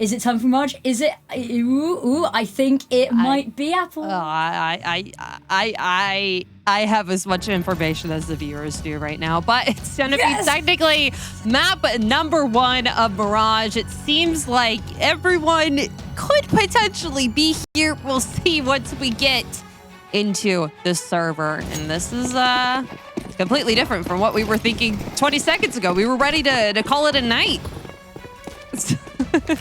Is it time for March? Is it? Ooh, I think it might be Apple. I have as much information as the viewers do right now, but it's gonna be technically map number 1 of Mirage. It seems like everyone could potentially be here. We'll see once we get into the server, and this is completely different from what we were thinking 20 seconds ago. We were ready to call it a night.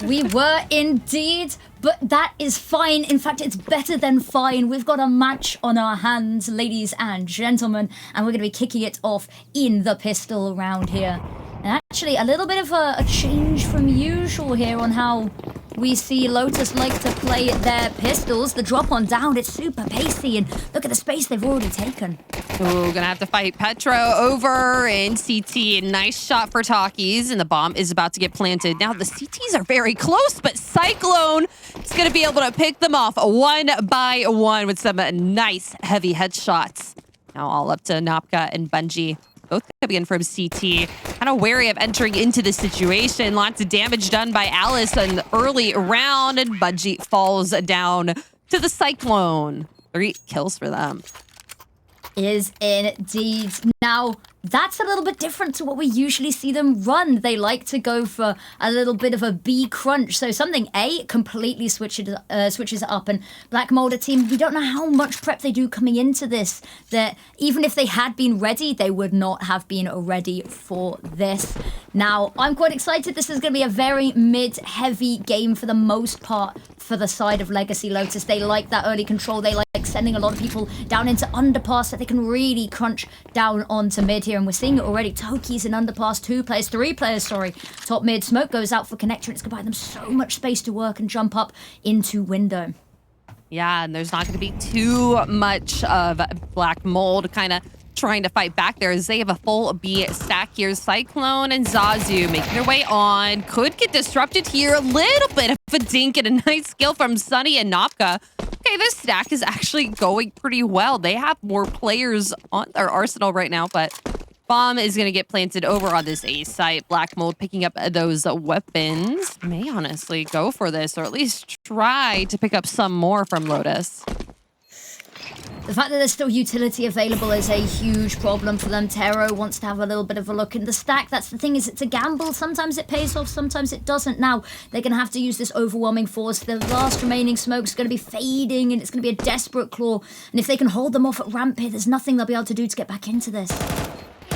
We were indeed, but that is fine. In fact, it's better than fine. We've got a match on our hands, ladies and gentlemen, and we're going to be kicking it off in the pistol round here. And actually, a little bit of a change from usual here on how we see Lotus like to play their pistols. The drop on down, it's super pacey, and look at the space they've already taken. Ooh, gonna have to fight Petro over in CT. Nice shot for Takis, and the bomb is about to get planted. Now, the CTs are very close, but Cyclone is gonna be able to pick them off one by one with some nice, heavy headshots. Now all up to Napka and Bungie. Both coming in from CT. Kind of wary of entering into this situation. Lots of damage done by Alice in the early round, and Bungie falls down to the Cyclone. 3 kills for them. Is indeed. Now, that's a little bit different to what we usually see them run. They like to go for a little bit of a B crunch. So something A completely switches it up. And Black Mold, a team, we don't know how much prep they do coming into this. That even if they had been ready, they would not have been ready for this. Now, I'm quite excited. This is going to be a very mid-heavy game for the most part for the side of Legacy Lotus. They like that early control. They like sending a lot of people down into underpass so they can really crunch down onto mid here. And we're seeing it already. Toki's in underpass, 2 players, 3 players, sorry. Top mid, smoke goes out for connector. It's going to buy them so much space to work and jump up into window. Yeah, and there's not going to be too much of Black Mold kind of trying to fight back there as they have a full B stack here. Cyclone and Zazu making their way on. Could get disrupted here. A little bit of a dink and a nice kill from Sunny and Napka. Okay, this stack is actually going pretty well. They have more players on their arsenal right now, but bomb is going to get planted over on this A site. Black Mold picking up those weapons. May honestly go for this, or at least try to pick up some more from Lotus. The fact that there's still utility available is a huge problem for them. Tero wants to have a little bit of a look in the stack. That's the thing, is it's a gamble. Sometimes it pays off, sometimes it doesn't. Now, they're going to have to use this overwhelming force. The last remaining smoke is going to be fading, and it's going to be a desperate claw. And if they can hold them off at ramp here, there's nothing they'll be able to do to get back into this.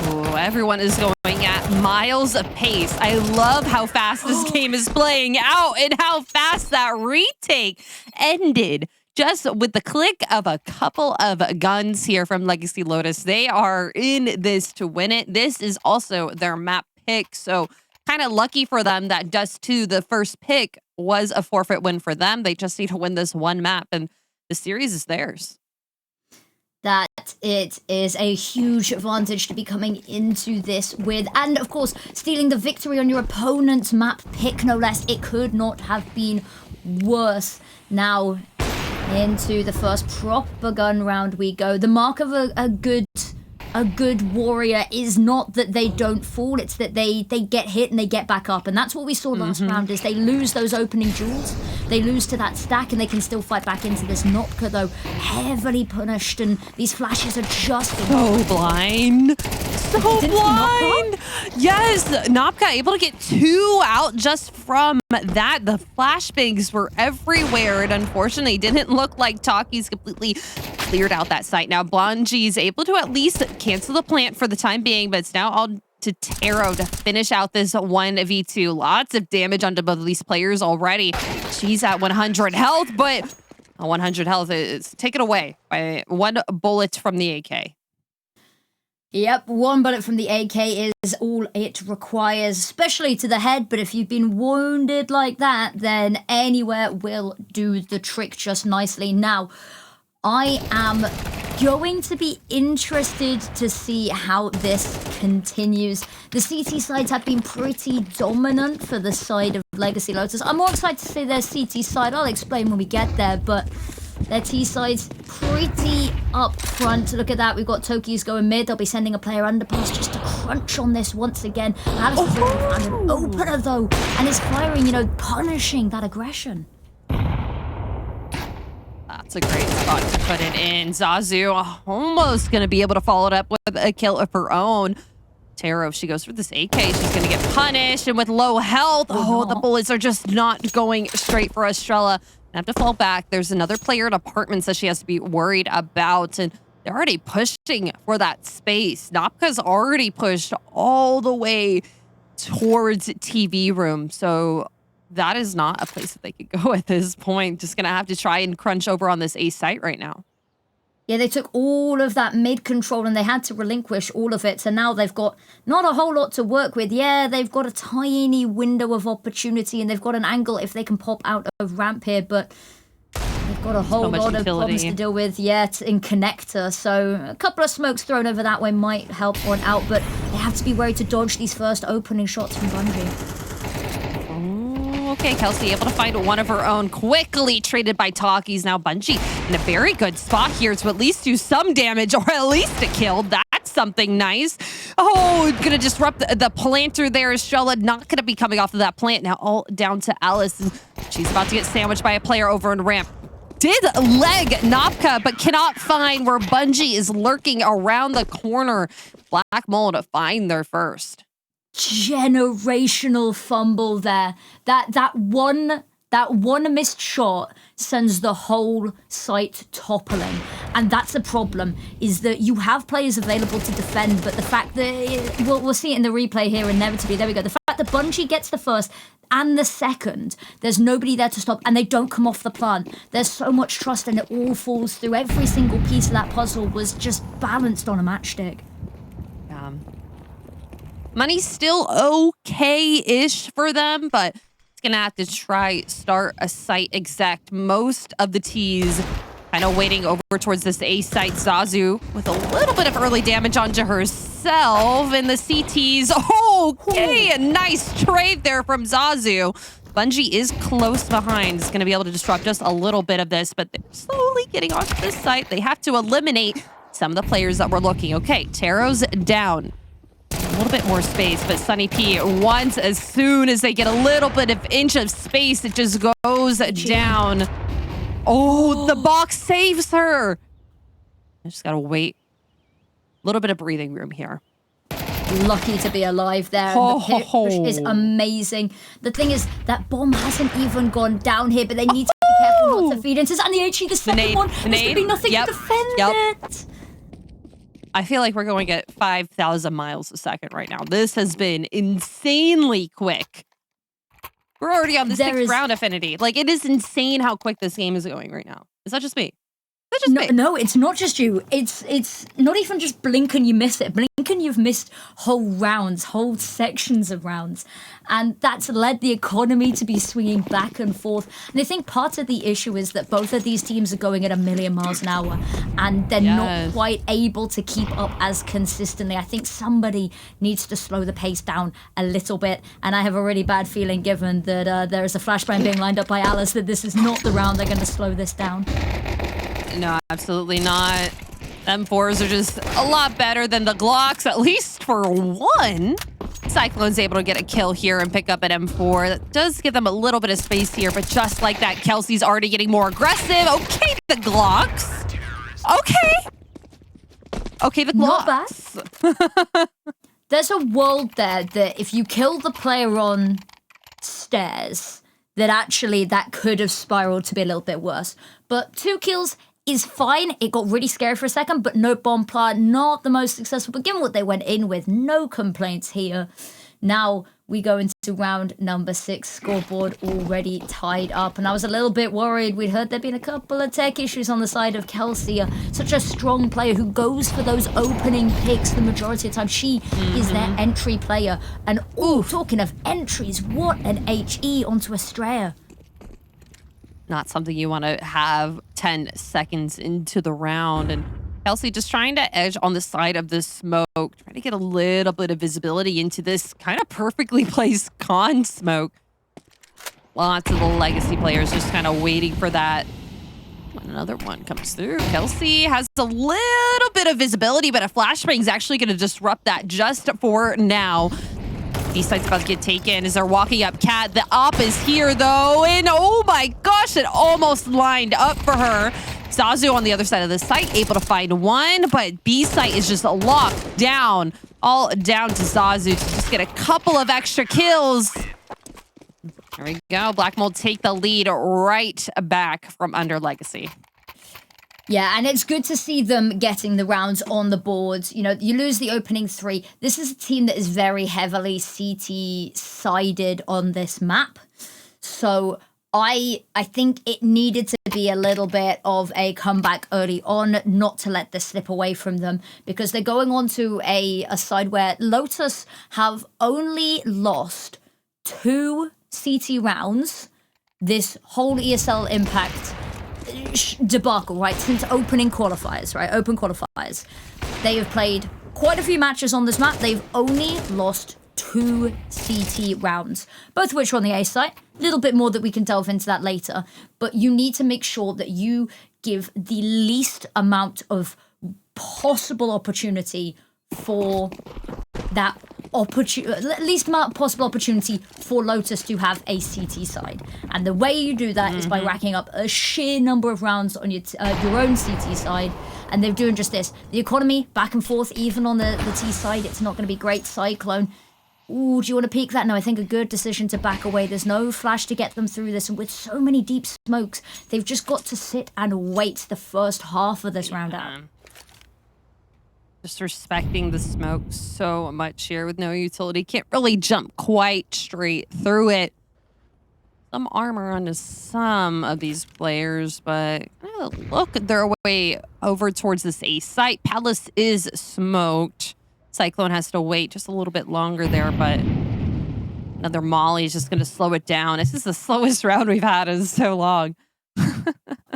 Ooh, everyone is going at miles of pace. I love how fast this game is playing out and how fast that retake ended. Just with the click of a couple of guns here from Legacy Lotus. They are in this to win it. This is also their map pick, so kind of lucky for them that Dust 2, the first pick, was a forfeit win for them. They just need to win this one map, and the series is theirs. That it is a huge advantage to be coming into this with, and of course, stealing the victory on your opponent's map pick, no less. It could not have been worse. Now, into the first proper gun round we go. The mark of a good warrior is not that they don't fall, it's that they get hit and they get back up. And that's what we saw last round, is they lose those opening jewels, they lose to that stack, and they can still fight back into this. Notka, though, heavily punished, and these flashes are just so blind. So blind. Yes, Napka able to get 2 out just from that. The flashbangs were everywhere, and unfortunately didn't look like Taki's completely cleared out that site. Now Blondie's able to at least cancel the plant for the time being, but it's now all to Tero to finish out this 1v2. Lots of damage onto both of these players already. She's at 100 health, but 100 health is taken away by 1 bullet from the AK. Yep, 1 bullet from the AK is all it requires, especially to the head. But if you've been wounded like that, then anywhere will do the trick just nicely. Now, I am going to be interested to see how this continues. The CT sides have been pretty dominant for the side of Legacy Lotus. I'm more excited to see their CT side. I'll explain when we get there, but Their T-side's pretty up front. Look at that. We've got Toki's going mid. They'll be sending a player underpass just to crunch on this once again. Alice has already found an opener, though, and is firing, punishing that aggression. That's a great spot to put it in. Zazu almost going to be able to follow it up with a kill of her own. Taro, if she goes for this AK, she's going to get punished. And with low health, the bullets are just not going straight for Estrella. Have to fall back. There's another player in apartments that she has to be worried about. And they're already pushing for that space. Napka's already pushed all the way towards TV room. So that is not a place that they could go at this point. Just going to have to try and crunch over on this A site right now. Yeah, they took all of that mid control and they had to relinquish all of it. So now they've got not a whole lot to work with. Yeah, they've got a tiny window of opportunity and they've got an angle if they can pop out of ramp here. But they've got a whole lot of problems to deal with yet in connector. So a couple of smokes thrown over that way might help one out. But they have to be worried to dodge these first opening shots from Bungie. Okay, Kelsey able to find one of her own, quickly traded by Talkies. Now Bungie in a very good spot here to at least do some damage or at least a kill. That's something nice. Oh, gonna disrupt the planter there. Estrella not gonna be coming off of that plant. Now all down to Alice. And she's about to get sandwiched by a player over in ramp. Did leg Napka, but cannot find where Bungie is lurking around the corner. Black Mole to find their first. Generational fumble there. That one missed shot sends the whole site toppling, and that's the problem. Is that you have players available to defend, but the fact that we'll see it in the replay here inevitably. There we go. The fact that Bungie gets the first and the second, there's nobody there to stop, and they don't come off the plant. There's so much trust, and it all falls through. Every single piece of that puzzle was just balanced on a matchstick. Money's still okay-ish for them, but it's going to have to try start a site exact. Most of the T's kind of waiting over towards this A site. Zazu with a little bit of early damage onto herself. And the CTs, okay, a nice trade there from Zazu. Bungie is close behind. It's going to be able to disrupt just a little bit of this, but they're slowly getting onto this site. They have to eliminate some of the players that were looking. Okay, Taro's down. A little bit more space, but Sunny P, once as soon as they get a little bit of inch of space, it just goes down. Oh, the box saves her. I just gotta wait. A little bit of breathing room here. Lucky to be alive there. And the push is amazing. The thing is, that bomb hasn't even gone down here, but they need to be careful not to feed into it. And the HE, the second one, there's gonna be nothing to defend it. I feel like we're going at 5,000 miles a second right now. This has been insanely quick. We're already on the sixth round, Affinity. Like, it is insane how quick this game is going right now. Is that just me? No, it's not just you. It's not even just blink and you miss it. Blink and you've missed whole rounds, whole sections of rounds. And that's led the economy to be swinging back and forth. And I think part of the issue is that both of these teams are going at 1,000,000 miles an hour and they're not quite able to keep up as consistently. I think somebody needs to slow the pace down a little bit. And I have a really bad feeling, given that there is a flashbang being lined up by Alice, that this is not the round they're going to slow this down. No, absolutely not. M4s are just a lot better than the Glocks, at least for one. Cyclone's able to get a kill here and pick up an M4. That does give them a little bit of space here, but just like that, Kelsey's already getting more aggressive. Okay, the Glocks. Okay, the Glocks. Not bad. There's a world there that if you kill the player on stairs, that actually that could have spiraled to be a little bit worse. But 2 kills is fine. It got really scary for a second, but no bomb plant, not the most successful. But given what they went in with, no complaints here. Now we go into round number 6, scoreboard already tied up. And I was a little bit worried. We'd heard there'd been a couple of tech issues on the side of Kelsey, such a strong player who goes for those opening picks the majority of the time. She is their entry player. And talking of entries, what an HE onto Estrella. Not something you want to have 10 seconds into the round. And Kelsey just trying to edge on the side of the smoke, trying to get a little bit of visibility into this kind of perfectly placed con smoke. Lots of the legacy players just kind of waiting for that Another one comes through. Kelsey has a little bit of visibility, but a flashbang is actually going to disrupt that just for now. B-site's about to get taken as they're walking up Cat. The op is here, though, and oh my gosh, it almost lined up for her. Zazu on the other side of the site, able to find one, but B-site is just locked down. All down to Zazu to just get a couple of extra kills. There we go. Black Mold take the lead right back from under Legacy. Yeah, and it's good to see them getting the rounds on the board. You know, you lose the opening 3. This is a team that is very heavily CT-sided on this map. So I think it needed to be a little bit of a comeback early on, not to let this slip away from them, because they're going on to a side where Lotus have only lost 2 CT rounds this whole ESL Impact debacle, right? Since opening qualifiers, right? Open qualifiers. They have played quite a few matches on this map. They've only lost 2 CT rounds, both of which are on the A side. A little bit more that we can delve into that later. But you need to make sure that you give the least amount of possible opportunity for that least possible opportunity for Lotus to have a CT side. And the way you do that is by racking up a sheer number of rounds on your own CT side. And they're doing just this. The economy, back and forth, even on the T side, it's not going to be great. Cyclone. Ooh, do you want to peek that? No, I think a good decision to back away. There's no flash to get them through this. And with so many deep smokes, they've just got to sit and wait the first half of this round out. Just respecting the smoke so much here with no utility. Can't really jump quite straight through it. Some armor onto some of these players, but look their way over towards this A site. Palace is smoked. Cyclone has to wait just a little bit longer there, but another Molly is just going to slow it down. This is the slowest round we've had in so long.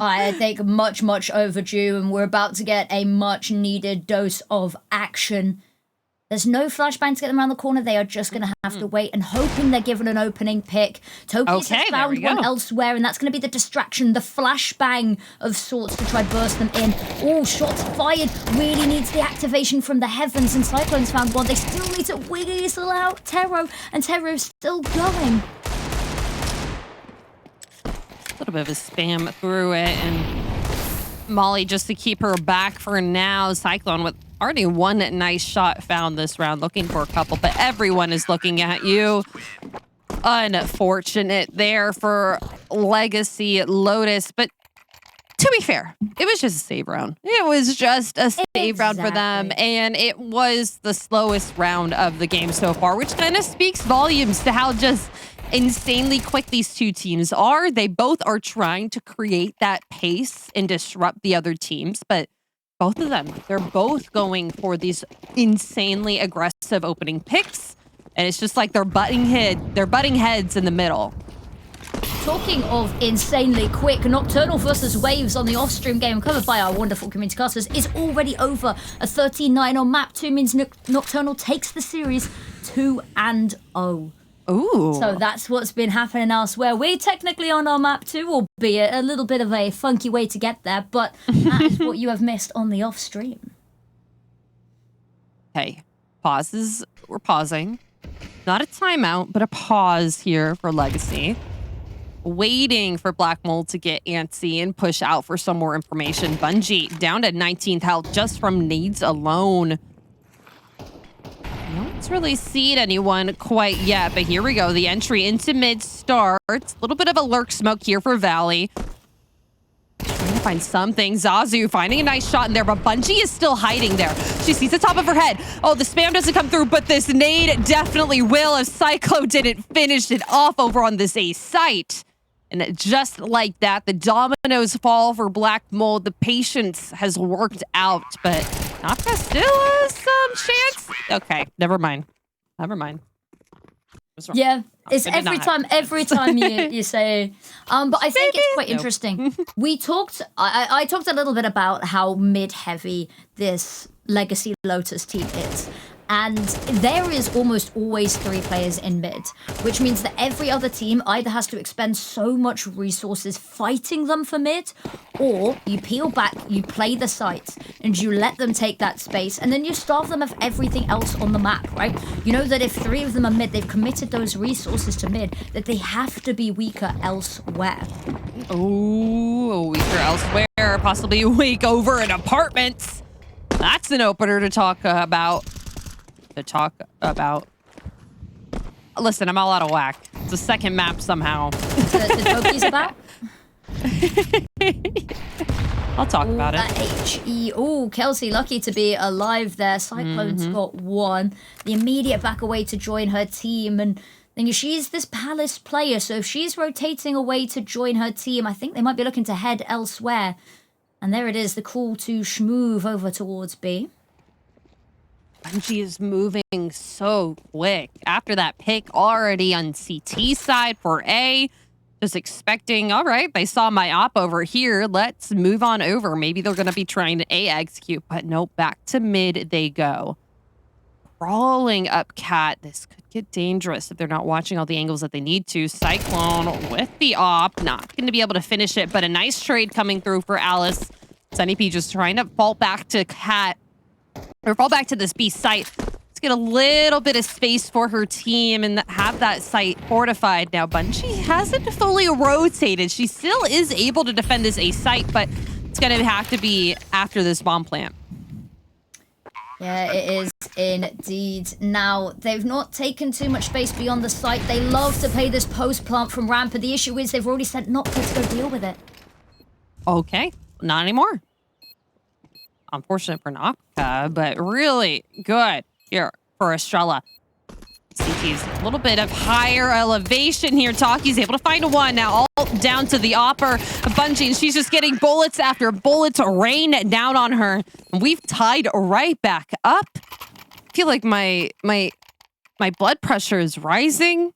I think much overdue, and we're about to get a much needed dose of action. There's no flashbang to get them around the corner. They are just going to have to wait and hoping they're given an opening pick. Toki's has found one elsewhere, and that's going to be the distraction, the flashbang of sorts to try burst them in. Oh, shots fired. Really needs the activation from the heavens, and Cyclone's found one. They still need to weasel out Tero, and Tero's still going. A little bit of a spam through it, and Molly just to keep her back for now. Cyclone with already one nice shot found this round, looking for a couple, but everyone is looking at you. Unfortunate there for Legacy Lotus, but to be fair, it was just a save round. It was just a save round for them, and it was the slowest round of the game so far, which kind of speaks volumes to how just insanely quick these two teams are. They both are trying to create that pace and disrupt the other teams, but both of them, they're both going for these insanely aggressive opening picks, and it's just like they're butting heads in the middle. Talking of insanely quick, Nocturnal versus Waves on the off-stream game covered by our wonderful community casters is already over. A 13-9 on map 2 means Nocturnal takes the series 2-0. Ooh. So that's what's been happening elsewhere. We're technically on our map too, albeit a little bit of a funky way to get there, but that is what you have missed on the off-stream. Hey, pauses. We're pausing. Not a timeout, but a pause here for Legacy. Waiting for Black Mold to get antsy and push out for some more information. Bungie down to 19th health just from nades alone. No one's really seen anyone quite yet, but here we go. The entry into mid starts. A little bit of a lurk smoke here for Valley. Trying to find something. Zazu finding a nice shot in there, but Bungie is still hiding there. She sees the top of her head. Oh, the spam doesn't come through, but this nade definitely will if Psycho didn't finish it off over on this A site. And just like that, the dominoes fall for Black Mold. The patience has worked out, but not Castilla. Some chance. Okay, never mind. Yeah, it's every time you say, but I think it's quite interesting. We talked, I talked a little bit about how mid-heavy this Legacy Lotus team is. And there is almost always 3 players in mid, which means that every other team either has to expend so much resources fighting them for mid, or you peel back, you play the sites, and you let them take that space, and then you starve them of everything else on the map, right? You know that if 3 of them are mid, they've committed those resources to mid, that they have to be weaker elsewhere. Oh, weaker elsewhere, possibly weak over in apartments. That's an opener to talk about. Listen, I'm all out of whack. It's a second map somehow. The Toki's about? I'll talk about it. HE. Oh, Kelsey, lucky to be alive there. Cyclone's got 1. The immediate back away to join her team. And she's this Palace player, so if she's rotating away to join her team, I think they might be looking to head elsewhere. And there it is, the call to schmoove over towards B. Bungie is moving so quick. After that pick already on CT side for A, just expecting, all right, they saw my op over here. Let's move on over. Maybe they're going to be trying to A execute, but no, back to mid they go. Crawling up Cat. This could get dangerous if they're not watching all the angles that they need to. Cyclone with the op. Not going to be able to finish it, but a nice trade coming through for Alice. Sunny P just trying to fall back to Cat. Or fall back to this B site. Let's get a little bit of space for her team and have that site fortified. Now, Bungie hasn't fully rotated. She still is able to defend this A site, but it's going to have to be after this bomb plant. Yeah, it is indeed. Now, they've not taken too much space beyond the site. They love to play this post plant from ramp, but the issue is they've already sent Nocta to go deal with it. Okay, not anymore. Unfortunate for Nocta, but really good here for Estrella. CT's a little bit of higher elevation here. Taki's able to find a 1 now, all down to the opper. Bungie, and she's just getting bullets after bullets rain down on her. And we've tied right back up. I feel like my blood pressure is rising.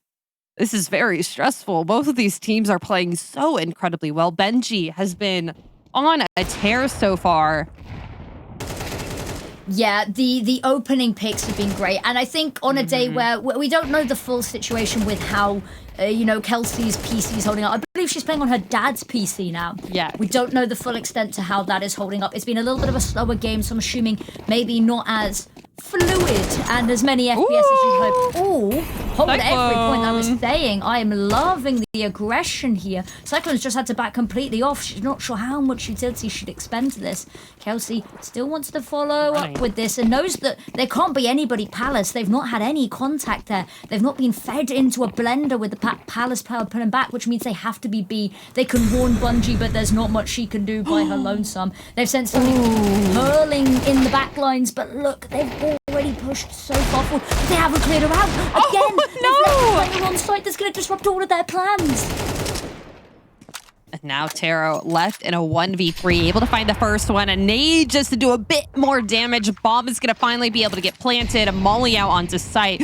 This is very stressful. Both of these teams are playing so incredibly well. Benji has been on a tear so far. Yeah, the opening picks have been great. And I think on a day where we don't know the full situation with how, Kelsey's PC is holding up. I believe she's playing on her dad's PC now. Yeah. We don't know the full extent to how that is holding up. It's been a little bit of a slower game, so I'm assuming maybe not as fluid and as many FPS as you'd hope. Ooh, hold every point I was saying. I am loving the aggression here. Cyclone's just had to back completely off. She's not sure how much utility she'd expend to this. Kelsey still wants to follow up with this and knows that there can't be anybody Palace. They've not had any contact there. They've not been fed into a blender with the Palace power pulling back, which means they have to be B. They can warn Bungie, but there's not much she can do by her lonesome. They've sent something hurling in the back lines, but look, they've already pushed so far forward. They haven't cleared her out. Again, they've left her on site that's going to disrupt all of their plans. And now Taro left in a 1v3, able to find the first one. A nade just to do a bit more damage. Bomb is going to finally be able to get planted. A molly out onto site.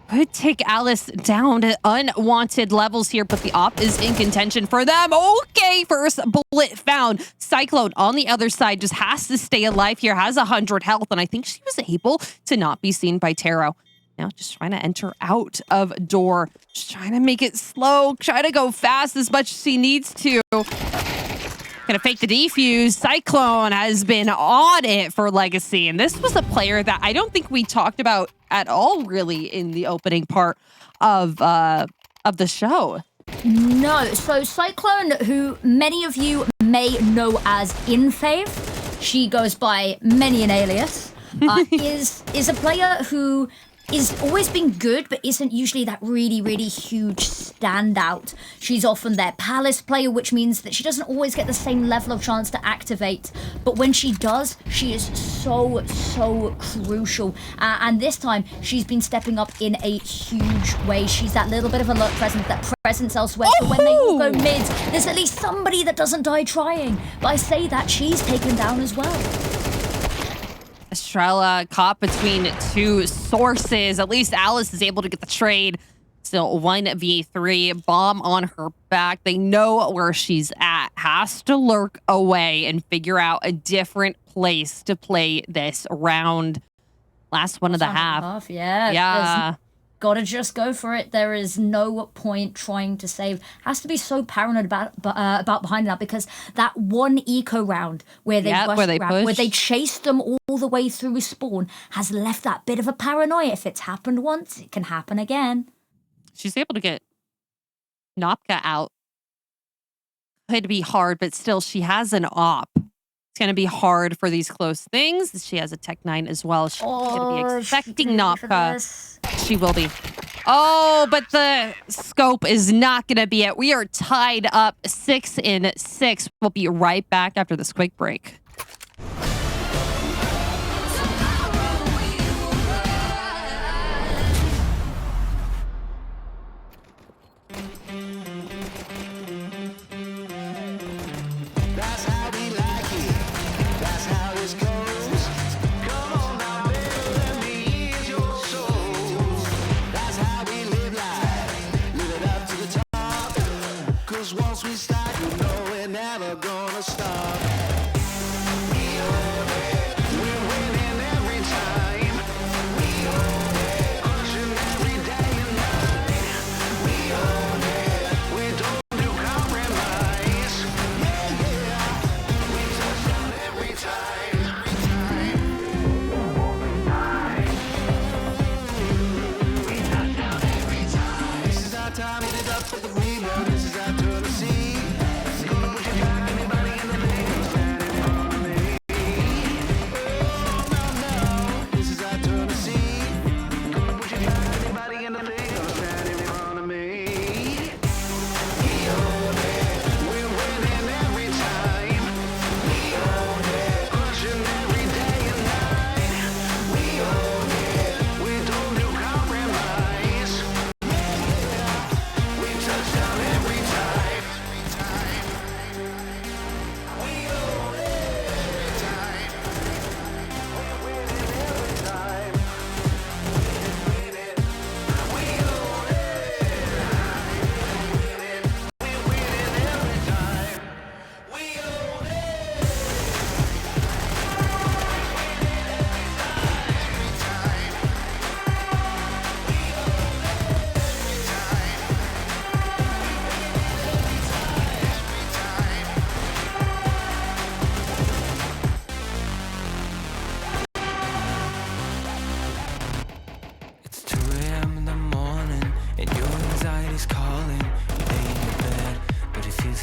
Could take Alice down to unwanted levels here, but the op is in contention for them. Okay, first bullet found. Cyclone on the other side just has to stay alive here, has 100 health, and I think she was able to not be seen by Taro. Now just trying to enter out of door. Just trying to make it slow, try to go fast as much as she needs to. Gonna fake the defuse. Cyclone has been on it for Legacy, and this was a player that I don't think we talked about at all really in the opening part of the show. No, so Cyclone, who many of you may know as Infave, she goes by many an alias, is a player who is always been good, but isn't usually that really, really huge standout. She's often their Palace player, which means that she doesn't always get the same level of chance to activate. But when she does, she is so, so crucial. And this time, she's been stepping up in a huge way. She's that little bit of a luck presence, that presence elsewhere. So when they all go mid, there's at least somebody that doesn't die trying. But I say that, she's taken down as well. Estrella caught between two sources. At least Alice is able to get the trade. Still 1v3, bomb on her back. They know where she's at. Has to lurk away and figure out a different place to play this round. Last one of the half. Yeah. Yeah. Gotta just go for it. There is no point trying to save. Has to be so paranoid about behind that, because that one eco round where they where they chased them all the way through spawn has left that bit of a paranoia. If it's happened once, it can happen again. She's able to get Nopka out. Could be hard, but still, she has an op. It's going to be hard for these close things. She has a Tech 9 as well. She's going to be expecting Nopka. She will be. Oh, but the scope is not going to be it. We are tied up 6-6. We'll be right back after this quick break. Once we start, you know we're never gonna stop. We own it. We're winning every time. We own it. Pushing every day and night. We own it. We don't do compromise. Yeah, yeah. We touch down every time. We touch down every time. This is our time. Hit it up for the rebound. This is our turn to see.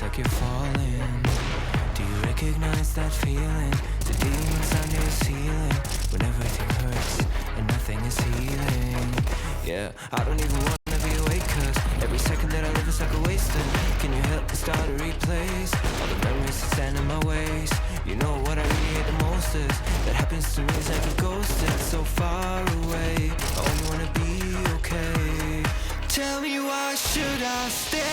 Like you're falling. Do you recognize that feeling? The demons under your ceiling, when everything hurts and nothing is healing. Yeah, I don't even wanna be awake, cause every second that I live is like a wasted. Can you help me start a replace all the memories that stand in my ways? You know what I really hate the most is that happens to me is like a ghost. It's so far away. I only wanna be okay. Tell me, why should I stay?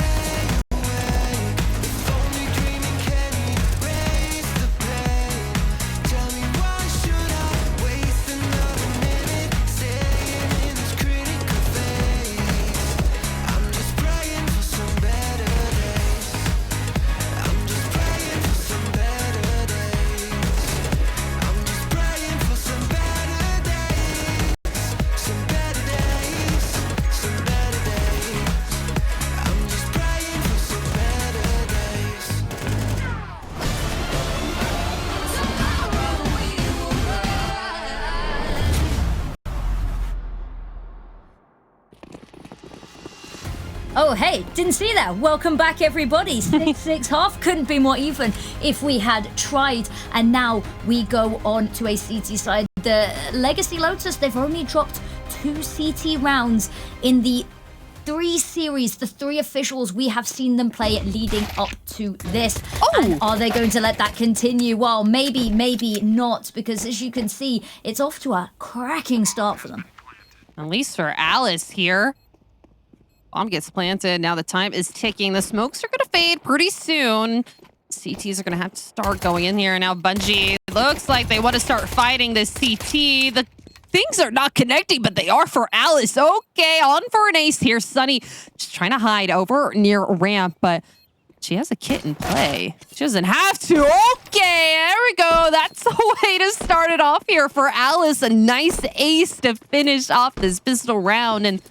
Oh, hey, didn't see that. Welcome back, everybody. 6-6 half. Couldn't be more even if we had tried. And now we go on to a CT side. The Legacy Lotus, they've only dropped 2 CT rounds in the 3 series, the 3 officials we have seen them play leading up to this. Oh. And are they going to let that continue? Well, maybe, maybe not, because as you can see, it's off to a cracking start for them. At least for Alice here. Bomb gets planted. Now the time is ticking. The smokes are going to fade pretty soon. CTs are going to have to start going in here. Now Bungie, looks like they want to start fighting this CT. The things are not connecting, but they are for Alice. Okay, on for an ace here. Sunny just trying to hide over near ramp, but She has a kit in play. She doesn't have to. Okay, there we go. That's the way to start it off here for Alice. A nice ace to finish off this pistol round. And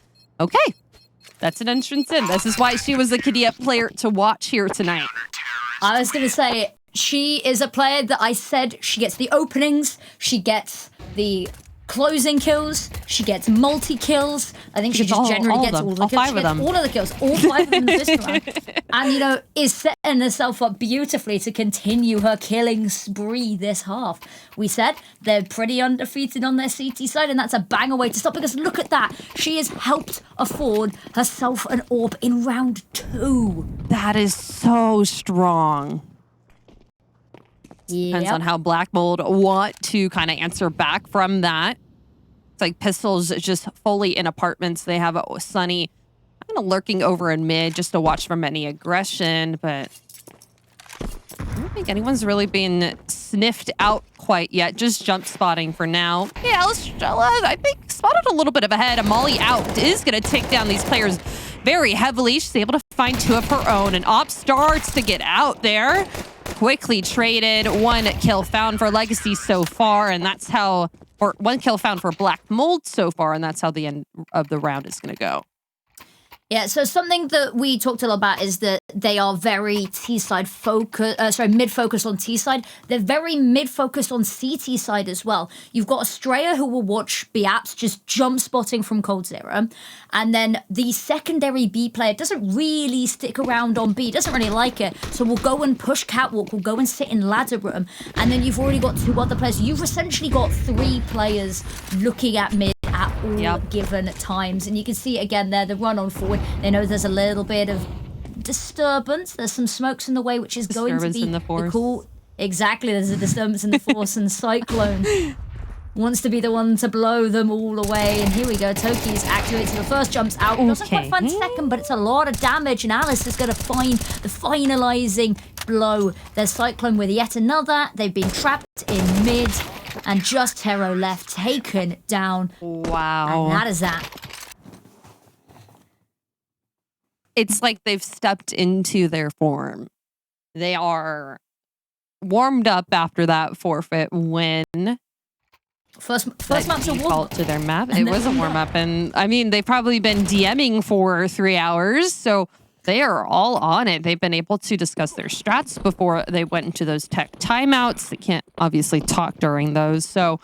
okay, that's an entrance in. This is why she was the Kadia player to watch here tonight. I was going to say, she is a player that I said she gets the openings, she gets the closing kills, she gets multi-kills. I think she just generally gets all the kills. Five of them. All of the kills. All 5 of them this round. And, you know, is setting herself up beautifully to continue her killing spree this half. We said they're pretty undefeated on their CT side, and that's a banger way to stop, because look at that. She has helped afford herself an AWP in round 2. That is so strong. Depends on how Black Mold want to kind of answer back from that. It's like Pistols just fully in apartments. They have Sunny kind of lurking over in mid just to watch from any aggression, but I don't think anyone's really been sniffed out quite yet. Just jump spotting for now. Yeah, Estrella, I think, spotted a little bit of a head. A Molly out is going to take down these players very heavily. She's able to find 2 of her own, and Op starts to get out there. Quickly traded. 1 kill found for Legacy so far, and that's how, or 1 kill found for Black Mold so far, and that's how the end of the round is going to go. Yeah, so something that we talked a lot about is that they are very T-side focus, mid-focused on T-side. They're very mid-focused on CT side as well. You've got Estrella, who will watch B-Apps just jump spotting from Cold Zero. And then the secondary B player doesn't really stick around on B, doesn't really like it. So we'll go and push Catwalk, we'll go and sit in Ladder Room. And then you've already got 2 other players. You've essentially got 3 players looking at mid at all given times. And you can see it again there, the run on forward. They know there's a little bit of disturbance. There's some smokes in the way, which is going to be in the force. Cool. Exactly, there's a disturbance in the force, and Cyclone wants to be the one to blow them all away. And here we go, Toki's activated the first, jumps out. Doesn't quite find second, but it's a lot of damage, and Alice is going to find the finalizing blow. There's Cyclone with yet another. They've been trapped in mid, and just Hero left, taken down. Wow. And that is that. It's like they've stepped into their form. They are warmed up after that forfeit win. First map's a warm-up to their map. It was a warm-up, and I mean, they've probably been DMing for 3 hours, so they are all on it. They've been able to discuss their strats before they went into those tech timeouts. They can't obviously talk during those, so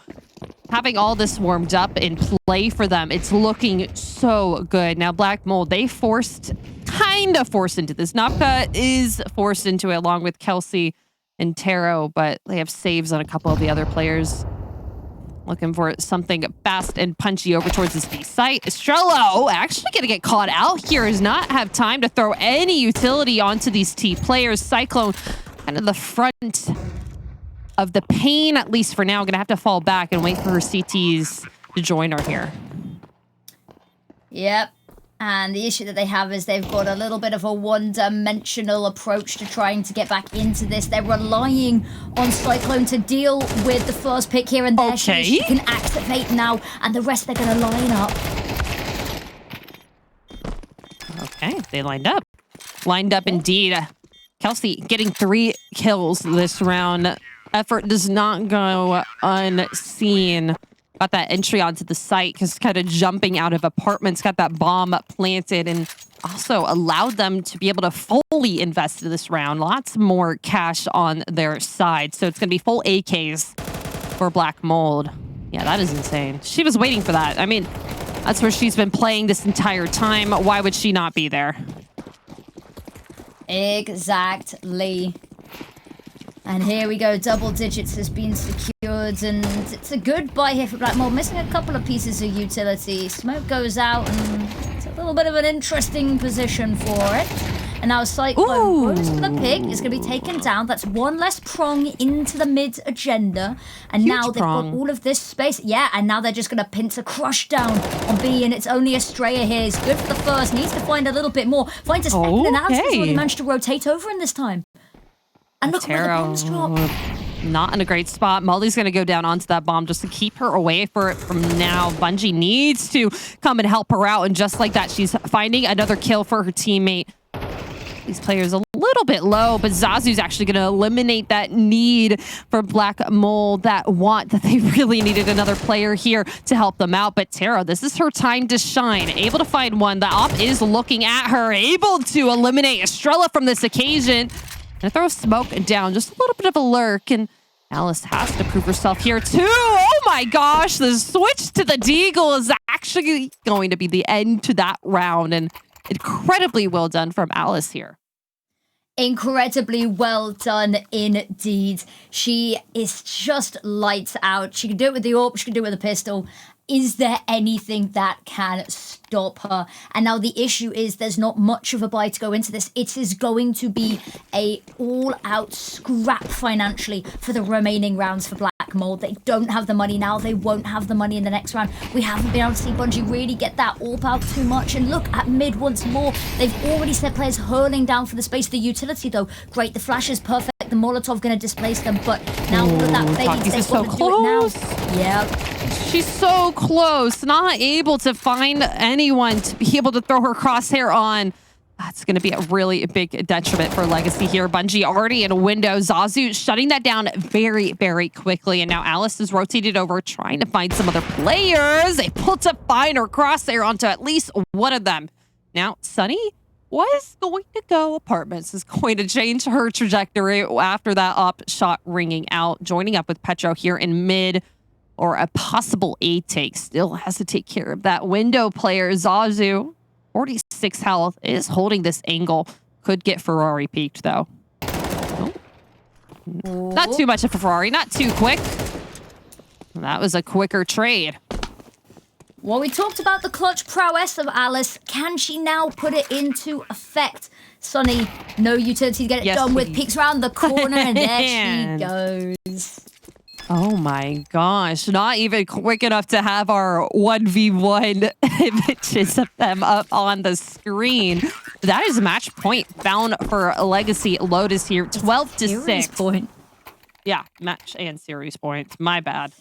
having all this warmed up in play for them, it's looking so good. Now, Black Mold, they kind of forced into this. Napka is forced into it along with Kelsey and Taro, but they have saves on a couple of the other players. Looking for something fast and punchy over towards this B site. Estrella actually going to get caught out here. Does not have time to throw any utility onto these T players. Cyclone kind of the front of the pain, at least for now. Going to have to fall back and wait for her CTs to join her here. Yep. And the issue that they have is they've got a little bit of a one-dimensional approach to trying to get back into this. They're relying on Cyclone to deal with the first pick here and there. She can activate now, and the rest they're going to line up. Okay, they lined up. Lined up indeed. Kelsey getting 3 kills this round. Effort does not go unseen. Got that entry onto the site, because kind of jumping out of apartments, got that bomb planted, and also allowed them to be able to fully invest in this round. Lots more cash on their side. So it's going to be full AKs for Black Mold. Yeah, that is insane. She was waiting for that. I mean, that's where she's been playing this entire time. Why would she not be there? Exactly. And here we go, double digits has been secured, and it's a good buy here for Black Mold, missing a couple of pieces of utility. Smoke goes out, and it's a little bit of an interesting position for it. And now Cyclone goes for the pick. It's going to be taken down. That's 1 less prong into the mid agenda. And Huge now they've got all of this space. Yeah, and now they're just going to pincer crush down on B, and it's only Estrella here. He's good for the first. Needs to find a little bit more. Finds a second, and Alice has already managed to rotate over in this time. And look where the bombs drop. Not in a great spot. Molly's going to go down onto that bomb just to keep her away from now. Bungie needs to come and help her out. And just like that, she's finding another kill for her teammate. These players a little bit low, but Zazu's actually going to eliminate that need for Black Mold, that want that they really needed another player here to help them out. But Tara, this is her time to shine. Able to find one. The op is looking at her, able to eliminate Estrella from this occasion. Gonna throw smoke down, just a little bit of a lurk, and Alice has to prove herself here too. Oh my gosh, the switch to the Deagle is actually going to be the end to that round, and incredibly well done from Alice here. Incredibly well done indeed. She is just lights out. She can do it with the AWP, she can do it with a pistol. Is there anything that can stop her? And now the issue is there's not much of a buy to go into this. It is going to be a all-out scrap financially for the remaining rounds for Black Mold. They don't have the money now. They won't have the money in the next round. We haven't been able to see Bungie really get that AWP out too much. And look at mid once more. They've already sent players hurling down for the space. The utility, though, great. The flash is perfect. The Molotov going to displace them. But now all of that fades. They've got to do it now. Yeah. She's so close, not able to find anyone to be able to throw her crosshair on. That's going to be a really big detriment for Legacy here. Bungie already in a window. Zazu shutting that down very, very quickly. And now Alice is rotated over, trying to find some other players. Able to find her crosshair onto at least one of them. Now, Sunny was going to go. Apartments is going to change her trajectory after that up shot ringing out. Joining up with Petro here in mid. Or a possible A take. Still has to take care of that window player. Zazu, 46 health, is holding this angle. Could get Ferrari peaked, though. Oh. Not too much of a Ferrari. Not too quick. That was a quicker trade. Well, we talked about the clutch prowess of Alice. Can she now put it into effect? Sunny, no utility to get it done with. Peeks around the corner, and there she goes. Oh my gosh, not even quick enough to have our 1v1 images of them up on the screen. That is a match point found for Legacy Lotus here, 12-6. Point. Yeah, match and series points. My bad.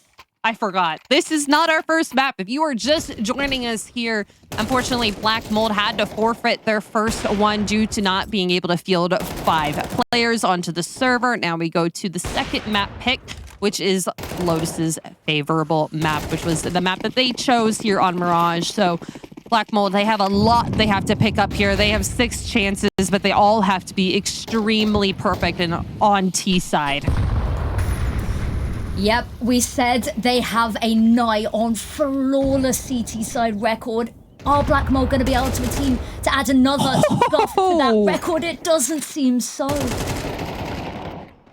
I forgot. This is not our first map. If you are just joining us here, unfortunately, Black Mold had to forfeit their first one due to not being able to field 5 players onto the server. Now we go to the second map pick, which is Lotus's favorable map, which was the map that they chose here on Mirage. So Black Mold, they have a lot they have to pick up here. They have 6 chances, but they all have to be extremely perfect and on T side. Yep, we said they have a nigh on flawless CT side record. Are Black Mold going to be able to team to add another buff to that record? It doesn't seem so.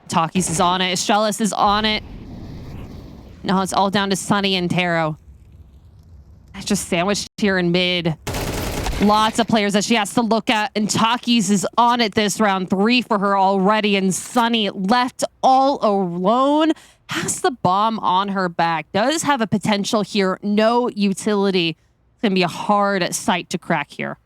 Takis is on it. Estrellas is on it. No, it's all down to Sunny and Taro. It's just sandwiched here in mid. Lots of players that she has to look at. And Takis is on it this round. 3 for her already. And Sunny left all alone. Has the bomb on her back. Does have a potential here. No utility. It's going to be a hard sight to crack here.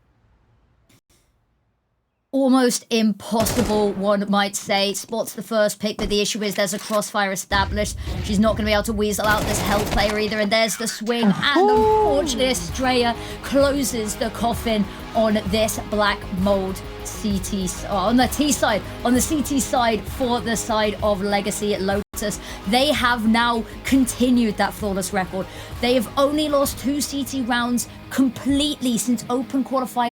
Almost impossible, one might say. Spots the first pick, but the issue is there's a crossfire established. She's not going to be able to weasel out this health player either, and there's the swing. And unfortunately, Estrella closes the coffin on this Black Mold CT, on the T side, on the CT side for the side of Legacy Lotus. They have now continued that flawless record. They have only lost 2 CT rounds completely since Open Qualifier